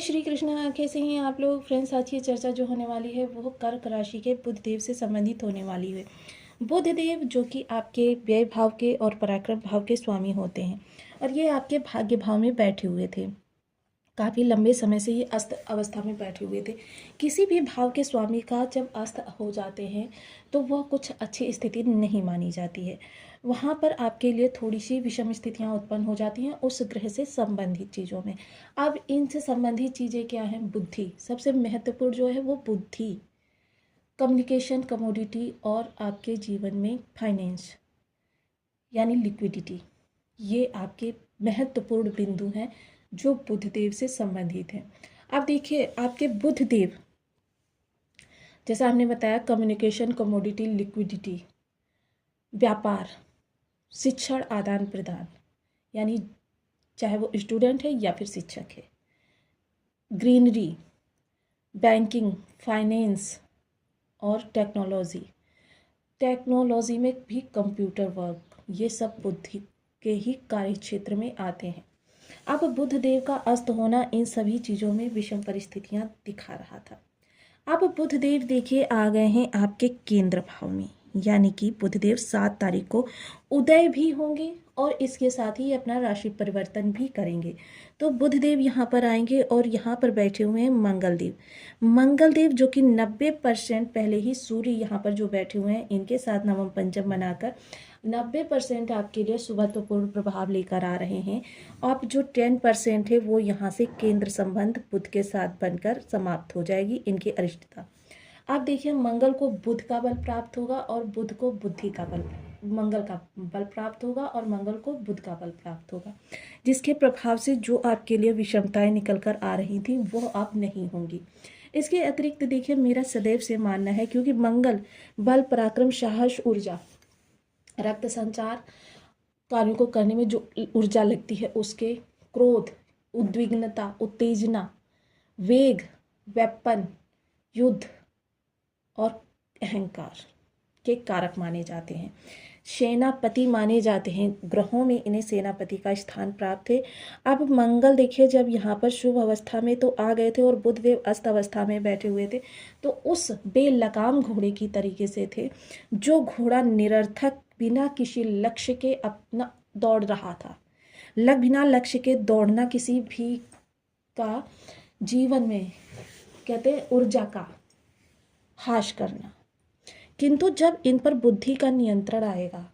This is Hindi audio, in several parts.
श्री कृष्णा, कैसे हैं आप लोग फ्रेंड्स। आज की चर्चा जो होने वाली है वो कर्क राशि के बुध देव से संबंधित होने वाली है। बुध देव जो कि आपके व्यय भाव के और पराक्रम भाव के स्वामी होते हैं और ये आपके भाग्य भाव में बैठे हुए थे। काफ़ी लंबे समय से ये अस्त अवस्था में बैठे हुए थे। किसी भी भाव के स्वामी का जब अस्त हो जाते हैं तो वह कुछ अच्छी स्थिति नहीं मानी जाती है। वहाँ पर आपके लिए थोड़ी सी विषम स्थितियाँ उत्पन्न हो जाती हैं उस ग्रह से संबंधित चीज़ों में। अब इनसे संबंधित चीज़ें क्या हैं? बुद्धि सबसे महत्वपूर्ण जो है वो बुद्धि, कम्युनिकेशन, कमोडिटी और आपके जीवन में फाइनेंस यानी लिक्विडिटी, ये आपके महत्वपूर्ण बिंदु हैं जो बुध देव से संबंधित हैं। अब देखिए आपके बुध देव, जैसा हमने बताया, कम्युनिकेशन, कमोडिटी, लिक्विडिटी, व्यापार, शिक्षण, आदान प्रदान, यानी चाहे वो स्टूडेंट है या फिर शिक्षक है, ग्रीनरी, बैंकिंग, फाइनेंस और टेक्नोलॉजी में भी कंप्यूटर वर्क, ये सब बुद्धि के ही कार्य क्षेत्र में आते हैं। अब बुध देव का अस्त होना इन सभी चीज़ों में विषम परिस्थितियां दिखा रहा था। अब बुध देव देखिए आ गए हैं आपके केंद्र भाव में, यानी कि बुध देव 7 तारीख को उदय भी होंगे और इसके साथ ही अपना राशि परिवर्तन भी करेंगे। तो बुध देव यहाँ पर आएंगे और यहाँ पर बैठे हुए हैं मंगल देव जो कि 90% पहले ही सूर्य यहाँ पर जो बैठे हुए हैं इनके साथ नवम पंचम बनाकर 90% आपके लिए शुभत्वपूर्ण प्रभाव लेकर आ रहे हैं। अब जो 10% है वो यहाँ से केंद्र संबंध बुध के साथ बनकर समाप्त हो जाएगी इनकी अरिष्टता। आप देखिए मंगल को बुध का बल प्राप्त होगा और बुध को बुद्धि का बल, मंगल का बल प्राप्त होगा और मंगल को बुध का बल प्राप्त होगा, जिसके प्रभाव से जो आपके लिए विषमताएं निकल कर आ रही थी वो अब नहीं होंगी। इसके अतिरिक्त देखिए मेरा सदैव से मानना है, क्योंकि मंगल बल, पराक्रम, साहस, ऊर्जा, रक्त संचार कार्यों को करने में जो ऊर्जा लगती है उसके, क्रोध, उद्विग्नता, उत्तेजना, वेग, वेपन, युद्ध और अहंकार के कारक माने जाते हैं। सेनापति माने जाते हैं, ग्रहों में इन्हें सेनापति का स्थान प्राप्त है। अब मंगल देखिए जब यहाँ पर शुभ अवस्था में तो आ गए थे और बुध देव अस्त अवस्था में बैठे हुए थे, तो उस बेलगाम घोड़े की तरीके से थे जो घोड़ा निरर्थक बिना किसी लक्ष्य के अपना दौड़ रहा था। बिना लक्ष्य के दौड़ना किसी भी का जीवन में कहते हैं ऊर्जा का हाश करना। किंतु जब इन पर बुद्धि का नियंत्रण आएगा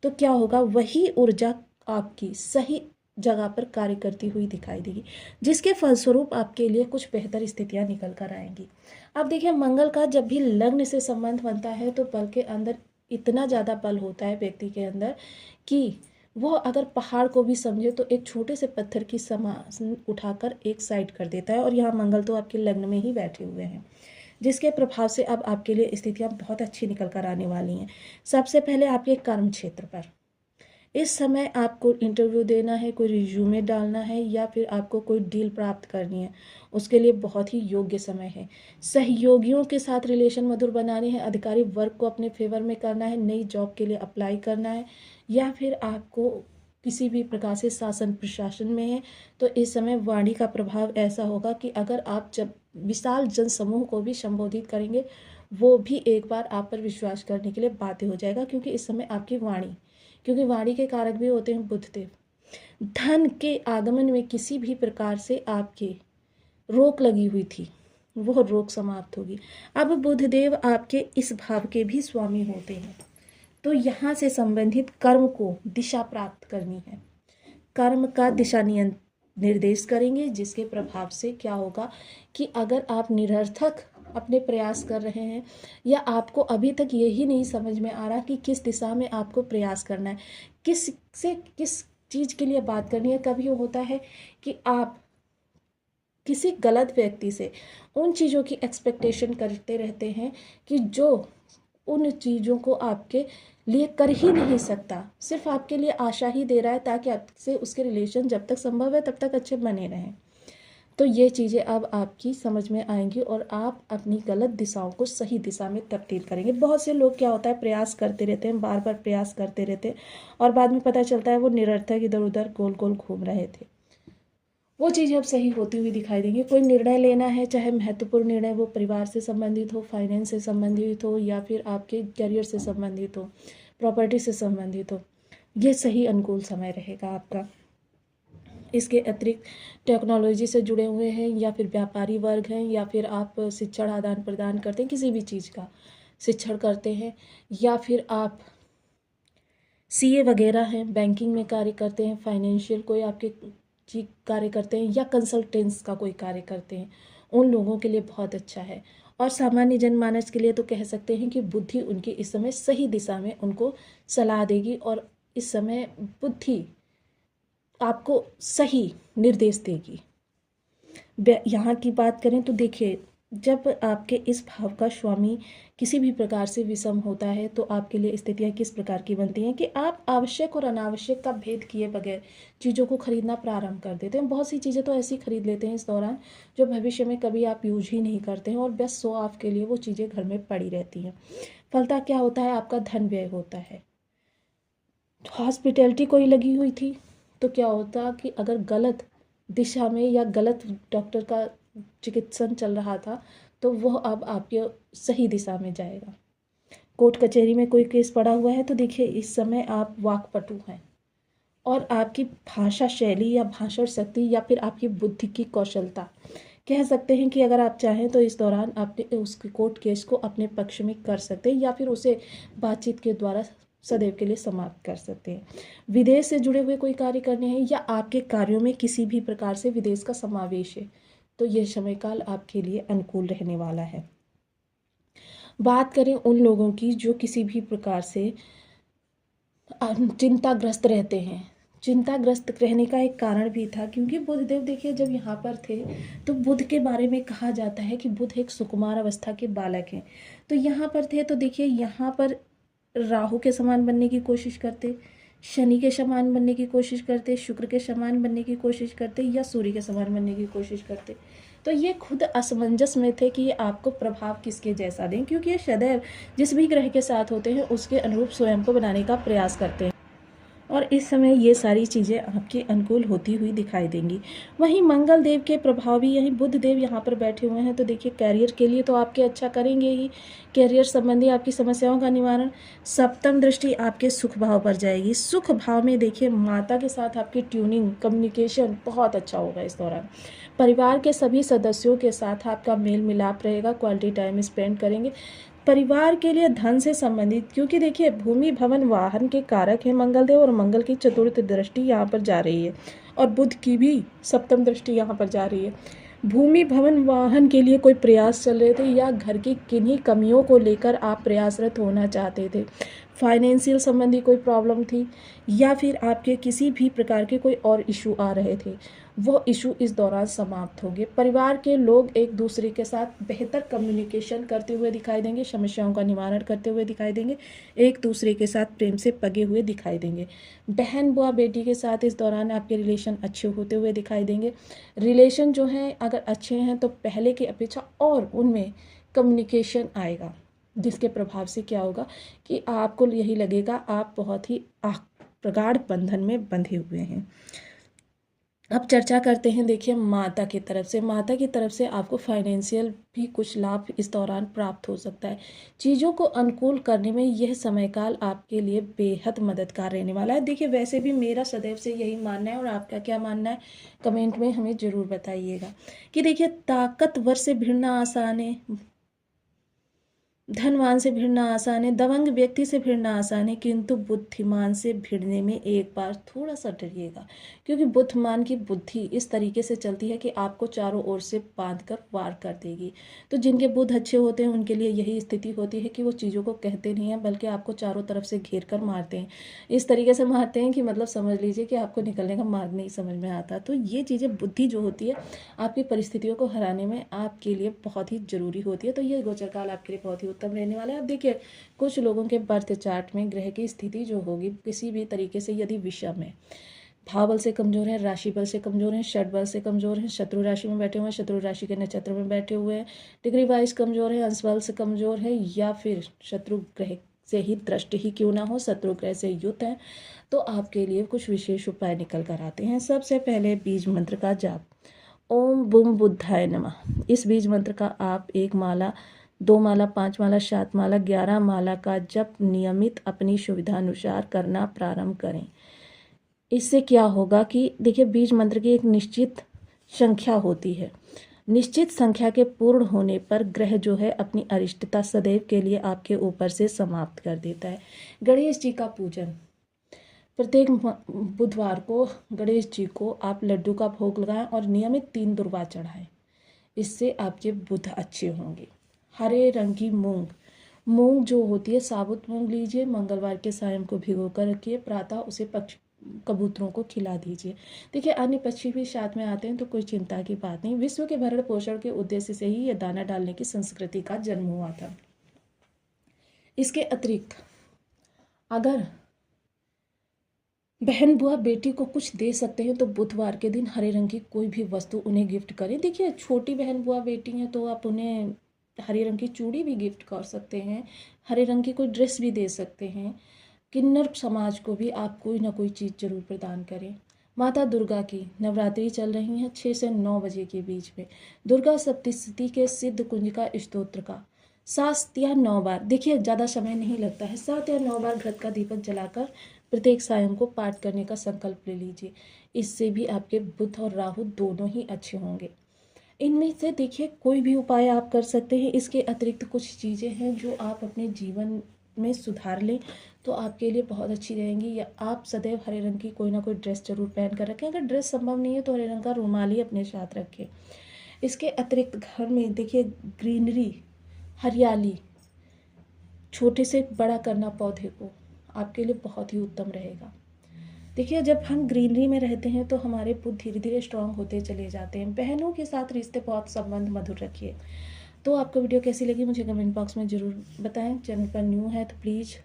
तो क्या होगा, वही ऊर्जा आपकी सही जगह पर कार्य करती हुई दिखाई देगी, जिसके फलस्वरूप आपके लिए कुछ बेहतर स्थितियां निकल कर आएंगी। अब देखिए मंगल का जब भी लग्न से संबंध बनता है तो बल के अंदर इतना ज़्यादा बल होता है व्यक्ति के अंदर कि वह अगर पहाड़ को भी समझे तो एक छोटे से पत्थर की समान उठाकर एक साइड कर देता है। और यहाँ मंगल तो आपके लग्न में ही बैठे हुए हैं, जिसके प्रभाव से अब आपके लिए स्थितियां बहुत अच्छी निकल कर आने वाली हैं। सबसे पहले आपके कर्म क्षेत्र पर इस समय आपको इंटरव्यू देना है, कोई रिज्यूमे डालना है या फिर आपको कोई डील प्राप्त करनी है, उसके लिए बहुत ही योग्य समय है। सहयोगियों के साथ रिलेशन मधुर बनाने हैं, अधिकारी वर्ग को अपने फेवर में करना है, नई जॉब के लिए अप्लाई करना है, या फिर आपको किसी भी प्रकार से शासन प्रशासन में है तो इस समय वाणी का प्रभाव ऐसा होगा कि अगर आप जब विशाल जन समूह को भी संबोधित करेंगे वो भी एक बार आप पर विश्वास करने के लिए बाध्य हो जाएगा, क्योंकि इस समय आपकी वाणी, क्योंकि वाणी के कारक भी होते हैं बुध देव। धन के आगमन में किसी भी प्रकार से आपके रोक लगी हुई थी वो रोक समाप्त होगी। अब बुध देव आपके इस भाव के भी स्वामी होते हैं, तो यहाँ से संबंधित कर्म को दिशा प्राप्त करनी है, कर्म का दिशा निर्देश करेंगे, जिसके प्रभाव से क्या होगा कि अगर आप निरर्थक अपने प्रयास कर रहे हैं या आपको अभी तक यही नहीं समझ में आ रहा कि किस दिशा में आपको प्रयास करना है, किस चीज़ के लिए बात करनी है। कभी होता है कि आप किसी गलत व्यक्ति से उन चीज़ों की एक्सपेक्टेशन करते रहते हैं कि जो उन चीज़ों को आपके लिए कर ही नहीं सकता, सिर्फ आपके लिए आशा ही दे रहा है ताकि आपसे उसके रिलेशन जब तक संभव है तब तक अच्छे बने रहें। तो ये चीज़ें अब आपकी समझ में आएंगी और आप अपनी गलत दिशाओं को सही दिशा में तब्दील करेंगे। बहुत से लोग क्या होता है प्रयास करते रहते हैं, बार बार प्रयास करते रहते हैं और बाद में पता चलता है वो निरर्थक इधर उधर गोल गोल घूम रहे थे। वो चीज़ें अब सही होती हुई दिखाई देंगी। कोई निर्णय लेना है, चाहे महत्वपूर्ण निर्णय, वो परिवार से संबंधित हो, फाइनेंस से संबंधित हो, या फिर आपके करियर से संबंधित हो, प्रॉपर्टी से संबंधित हो, ये सही अनुकूल समय रहेगा आपका। इसके अतिरिक्त टेक्नोलॉजी से जुड़े हुए हैं, या फिर व्यापारी वर्ग हैं, या फिर आप शिक्षण आदान प्रदान करते हैं, किसी भी चीज़ का शिक्षण करते हैं, या फिर आप सीए वगैरह हैं, बैंकिंग में कार्य करते हैं, फाइनेंशियल कोई आपके जी कार्य करते हैं, या कंसल्टेंस का कोई कार्य करते हैं, उन लोगों के लिए बहुत अच्छा है। और सामान्य जनमानस के लिए तो कह सकते हैं कि बुद्धि उनकी इस समय सही दिशा में उनको सलाह देगी, और इस समय बुद्धि आपको सही निर्देश देगी। यहाँ की बात करें तो देखिए, जब आपके इस भाव का स्वामी किसी भी प्रकार से विषम होता है तो आपके लिए स्थितियाँ किस प्रकार की बनती हैं कि आप आवश्यक और अनावश्यक का भेद किए बगैर चीज़ों को खरीदना प्रारंभ कर देते हैं। बहुत सी चीज़ें तो ऐसी खरीद लेते हैं इस दौरान जो भविष्य में कभी आप यूज ही नहीं करते हैं, और बस शो ऑफ के लिए वो चीज़ें घर में पड़ी रहती हैं। फलता क्या होता है, आपका धन व्यय होता है। हॉस्पिटैलिटी कोई लगी हुई थी तो क्या होता कि अगर गलत दिशा में या गलत डॉक्टर का चिकित्सन चल रहा था तो वह अब आपके सही दिशा में जाएगा। कोर्ट कचहरी में कोई केस पड़ा हुआ है तो देखिए इस समय आप वाक्पटु हैं, और आपकी भाषा शैली या भाषण शक्ति या फिर आपकी बुद्धि की कौशलता, कह सकते हैं कि अगर आप चाहें तो इस दौरान आपने उस कोर्ट केस को अपने पक्ष में कर सकते हैं, या फिर उसे बातचीत के द्वारा सदैव के लिए समाप्त कर सकते हैं। विदेश से जुड़े हुए कोई कार्य करने हैं, या आपके कार्यों में किसी भी प्रकार से विदेश का समावेश है, तो यह समय काल आपके लिए अनुकूल रहने वाला है। बात करें उन लोगों की जो किसी भी प्रकार से चिंताग्रस्त रहते हैं, चिंताग्रस्त रहने का एक कारण भी था क्योंकि बुधदेव देखिए जब यहाँ पर थे तो बुध के बारे में कहा जाता है कि बुध एक सुकुमार अवस्था के बालक हैं। तो यहाँ पर थे तो देखिए यहाँ पर राहु के समान बनने की कोशिश करते, शनि के समान बनने की कोशिश करते, शुक्र के समान बनने की कोशिश करते, या सूर्य के समान बनने की कोशिश करते। तो ये खुद असमंजस में थे कि ये आपको प्रभाव किसके जैसा दें, क्योंकि ये सदैव जिस भी ग्रह के साथ होते हैं उसके अनुरूप स्वयं को बनाने का प्रयास करते हैं, और इस समय ये सारी चीज़ें आपके अनुकूल होती हुई दिखाई देंगी। वहीं मंगल देव के प्रभाव भी, यहीं बुध देव यहाँ पर बैठे हुए हैं तो देखिए कैरियर के लिए तो आपके अच्छा करेंगे ही, कैरियर संबंधी आपकी समस्याओं का निवारण। सप्तम दृष्टि आपके सुख भाव पर जाएगी। सुख भाव में देखिए माता के साथ आपकी ट्यूनिंग, कम्युनिकेशन बहुत अच्छा होगा इस दौरान। परिवार के सभी सदस्यों के साथ आपका मेल मिलाप रहेगा, क्वालिटी टाइम स्पेंड करेंगे। परिवार के लिए धन से संबंधित, क्योंकि देखिए भूमि भवन वाहन के कारक हैं मंगलदेव, और मंगल की चतुर्थ दृष्टि यहाँ पर जा रही है, और बुध की भी सप्तम दृष्टि यहाँ पर जा रही है। भूमि भवन वाहन के लिए कोई प्रयास चल रहे थे, या घर की किन्हीं कमियों को लेकर आप प्रयासरत होना चाहते थे, फाइनेंशियल संबंधी कोई प्रॉब्लम थी, या फिर आपके किसी भी प्रकार के कोई और इशू आ रहे थे, वो इशू इस दौरान समाप्त होंगे। परिवार के लोग एक दूसरे के साथ बेहतर कम्युनिकेशन करते हुए दिखाई देंगे, समस्याओं का निवारण करते हुए दिखाई देंगे, एक दूसरे के साथ प्रेम से पगे हुए दिखाई देंगे। बहन बुआ बेटी के साथ इस दौरान आपके रिलेशन अच्छे होते हुए दिखाई देंगे। रिलेशन जो हैं अगर अच्छे हैं तो पहले की अपेक्षा और उनमें कम्युनिकेशन आएगा, जिसके प्रभाव से क्या होगा कि आपको यही लगेगा आप बहुत ही प्रगाढ़ बंधन में बंधे हुए हैं। अब चर्चा करते हैं देखिए माता की तरफ से। माता की तरफ से आपको फाइनेंशियल भी कुछ लाभ इस दौरान प्राप्त हो सकता है। चीज़ों को अनुकूल करने में यह समय काल आपके लिए बेहद मददगार रहने वाला है। देखिए वैसे भी मेरा सदैव से यही मानना है, और आपका क्या मानना है कमेंट में हमें ज़रूर बताइएगा कि देखिए ताकतवर से भिड़ना आसान है, धनवान से भिड़ना आसान है, दबंग व्यक्ति से भिड़ना आसान है, किंतु बुद्धिमान से भिड़ने में एक बार थोड़ा सा डरिएगा, क्योंकि बुद्धिमान की बुद्धि इस तरीके से चलती है कि आपको चारों ओर से बांध कर वार कर देगी। तो जिनके बुद्ध अच्छे होते हैं उनके लिए यही स्थिति होती है कि वो चीज़ों को कहते नहीं हैं, बल्कि आपको चारों तरफ से घेर कर मारते हैं। इस तरीके से मारते हैं कि मतलब समझ लीजिए कि आपको निकलने का मार्ग नहीं समझ में आता। तो ये चीज़ें, बुद्धि जो होती है आपकी परिस्थितियों को हराने में आपके लिए बहुत ही ज़रूरी होती है। तो ये गोचर काल आपके लिए बहुत ही उत्तम रहने वाला है। अब देखिए कुछ लोगों के बर्थ चार्ट में ग्रह की स्थिति जो होगी किसी भी तरीके से यदि विषम है, भाव बल से कमजोर है, राशि बल से कमजोर है, षट बल से कमजोर है, शत्रु राशि में बैठे हुए हैं, शत्रु राशि के नक्षत्र में बैठे हुए हैं, डिग्री वाइज कमजोर है, अंश बल से कमजोर है, या फिर शत्रु ग्रह से ही दृष्ट ही क्यों ना हो, शत्रु ग्रह से युक्त है, तो आपके लिए कुछ विशेष उपाय निकल कर आते हैं। सबसे पहले बीज मंत्र का जाप। ओम बुम बुद्धाय नमः। इस बीज मंत्र का आप 1 माला, 2 माला, 5 माला, 7 माला, 11 माला का जप नियमित अपनी सुविधानुसार करना प्रारंभ करें। इससे क्या होगा कि देखिए, बीज मंत्र की एक निश्चित संख्या होती है। निश्चित संख्या के पूर्ण होने पर ग्रह जो है अपनी अरिष्टता सदैव के लिए आपके ऊपर से समाप्त कर देता है। गणेश जी का पूजन। प्रत्येक बुधवार को गणेश जी को आप लड्डू का भोग लगाएं और नियमित 3 दुर्वा चढ़ाएं। इससे आपके बुध अच्छे होंगे। हरे रंग की मूंग जो होती है, साबुत मूंग लीजिए, मंगलवार के सायं को भिगो कर रखिए, प्रातः उसे कबूतरों को खिला दीजिए। देखिए, अन्य पक्षी भी साथ में आते हैं तो कोई चिंता की बात नहीं। विश्व के भरण पोषण के उद्देश्य से ही यह दाना डालने की संस्कृति का जन्म हुआ था। इसके अतिरिक्त अगर बहन बुआ बेटी को कुछ दे सकते हैं तो बुधवार के दिन हरे रंग की कोई भी वस्तु उन्हें गिफ्ट करें। देखिए, छोटी बहन बुआ बेटी हैं तो आप उन्हें हरे रंग की चूड़ी भी गिफ्ट कर सकते हैं, हरे रंग की कोई ड्रेस भी दे सकते हैं। किन्नर समाज को भी आप कोई ना कोई चीज़ जरूर प्रदान करें। माता दुर्गा की नवरात्रि चल रही हैं 6 से 9 बजे के बीच में। दुर्गा सप्तशती के सिद्ध कुंज का स्तोत्र का 7 या 9 बार, देखिए ज़्यादा समय नहीं लगता है, 7 या 9 बार घृत का दीपक जलाकर प्रत्येक सायं को पाठ करने का संकल्प ले लीजिए। इससे भी आपके बुध और राहु दोनों ही अच्छे होंगे। इनमें से देखिए कोई भी उपाय आप कर सकते हैं। इसके अतिरिक्त कुछ चीज़ें हैं जो आप अपने जीवन में सुधार लें तो आपके लिए बहुत अच्छी रहेंगी। या आप सदैव हरे रंग की कोई ना कोई ड्रेस जरूर पहन कर रखें। अगर ड्रेस संभव नहीं है तो हरे रंग का रुमाल ही अपने साथ रखें। इसके अतिरिक्त घर में देखिए ग्रीनरी, हरियाली, छोटे से बड़ा करना पौधे को आपके लिए बहुत ही उत्तम रहेगा। देखिए, जब हम ग्रीनरी में रहते हैं तो हमारे बुध धीरे धीरे स्ट्रांग होते चले जाते हैं। बहनों के साथ रिश्ते बहुत संबंध मधुर रखिए। तो आपको वीडियो कैसी लगी मुझे कमेंट बॉक्स में ज़रूर बताएं। चैनल पर न्यू है तो प्लीज़